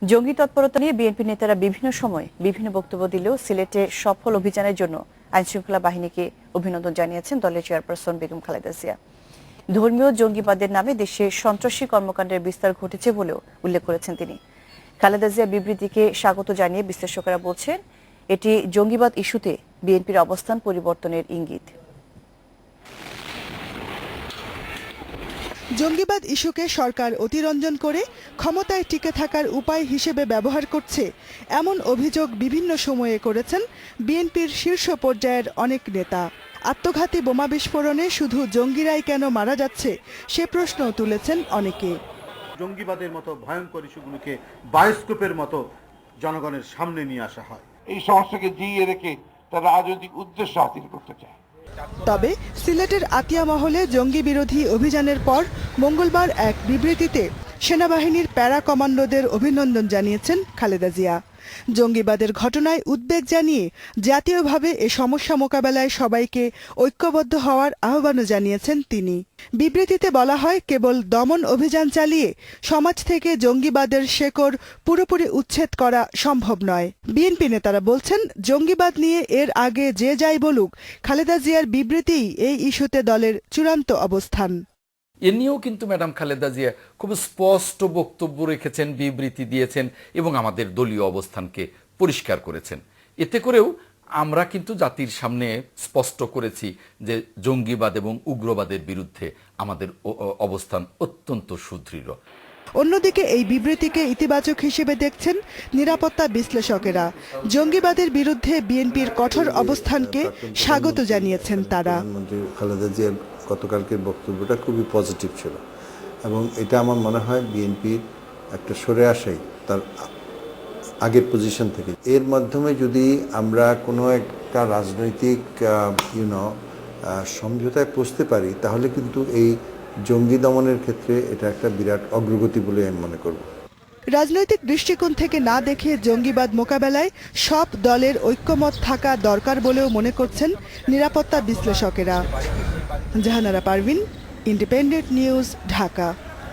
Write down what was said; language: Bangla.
জঙ্গি তৎপরতা নিয়ে বিএনপি নেতারা বিভিন্ন সময় বিভিন্ন বক্তব্য দিলেও সিলেটে সফল অভিযানের জন্য আইনশৃঙ্খলা বাহিনীকে অভিনন্দন জানিয়েছেন দলের চেয়ারপারসন বেগম খালেদা জিয়া। ধর্মীয় জঙ্গিবাদের নামে দেশে সন্ত্রাসী কর্মকাণ্ডের বিস্তার ঘটেছে বলেও উল্লেখ করেছেন তিনি। খালেদা জিয়া বিবৃতিকে স্বাগত জানিয়ে বিশ্লেষকেরা বলছেন, এটি জঙ্গিবাদ ইস্যুতে বিএনপির অবস্থান পরিবর্তনের ইঙ্গিত। জঙ্গিবাদ ইস্যুকে সরকার অতিরঞ্জন করে ক্ষমতায় টিকে থাকার উপায় হিসেবে ব্যবহার করছে, এমন অভিযোগ বিভিন্ন সময়ে করেছেন বিএনপির শীর্ষ পর্যায়ের অনেক নেতা। আত্মঘাতী বোমা বিস্ফোরণে শুধু জঙ্গিরাই কেন মারা যাচ্ছে সে প্রশ্নও তুলেছেন অনেকে। জঙ্গিবাদের মতো ভয়ঙ্কর ইস্যুগুলোকে বায়োস্কোপের মতো জনগণের সামনে নিয়ে আসা হয়। এই সমস্যাকে জিইয়ে রেখে তারা রাজনৈতিক উদ্দেশ্য হাসিল করতে চায়। তবে সিলেটের আতিয়া মহলে জঙ্গি বিরোধী অভিযানের পর মঙ্গলবার এক বিবৃতিতে সেনাবাহিনীর প্যারা কমান্ডোদের অভিনন্দন জানিয়েছেন খালেদা জিয়া। জঙ্গিবাদের ঘটনায় উদ্বেগ জানিয়ে জাতীয়ভাবে এ সমস্যা মোকাবেলায় সবাইকে ঐক্যবদ্ধ হওয়ার আহ্বানও জানিয়েছেন তিনি। বিবৃতিতে বলা হয়, কেবল দমন অভিযান চালিয়ে সমাজ থেকে জঙ্গিবাদের শেকড় পুরোপুরি উচ্ছেদ করা সম্ভব নয়। বিএনপি নেতারা বলছেন, জঙ্গিবাদ নিয়ে এর আগে যে যাই বলুক, খালেদা জিয়ার বিবৃতিই এই ইস্যুতে দলের চূড়ান্ত অবস্থান। এ নিয়েও কিন্তু ম্যাডাম খালেদা জিয়া খুব স্পষ্ট বক্তব্য রেখেছেন, বিবৃতি দিয়েছেন এবং আমাদের দলীয় অবস্থানকে পরিষ্কার করেছেন। এতে করেও আমরা কিন্তু জাতির সামনে স্পষ্ট করেছি যে জঙ্গিবাদ এবং উগ্রবাদের বিরুদ্ধে আমাদের অবস্থান অত্যন্ত সুদৃঢ়। অন্যদিকে এই বিবৃতিকে ইতিবাচক হিসেবে দেখছেন নিরাপত্তা বিশ্লেষকেরা। জঙ্গিবাদের বিরুদ্ধে বিএনপির কঠোর অবস্থানকে স্বাগত জানিয়েছেন তারা। খালেদা জিয়ার গতকালকের বক্তব্যটা খুবই পজিটিভ ছিল এবং এটা আমার মনে হয় বিএনপির একটা সরে আসাই তার আগের পজিশন থেকে। এর মাধ্যমে যদি আমরা কোনো একটা রাজনৈতিক সমঝোতায় পৌঁছতে পারি, তাহলে কিন্তু এই জঙ্গি দমনের ক্ষেত্রে এটা একটা বিরাট অগ্রগতি বলে আমি মনে করব। রাজনৈতিক দৃষ্টিকোণ থেকে না দেখে জঙ্গিবাদ মোকাবেলায় সব দলের ঐক্যমত থাকা দরকার বলেও মনে করছেন নিরাপত্তা বিশ্লেষকেরা। Jahanara Parvin, Independent News, Dhaka.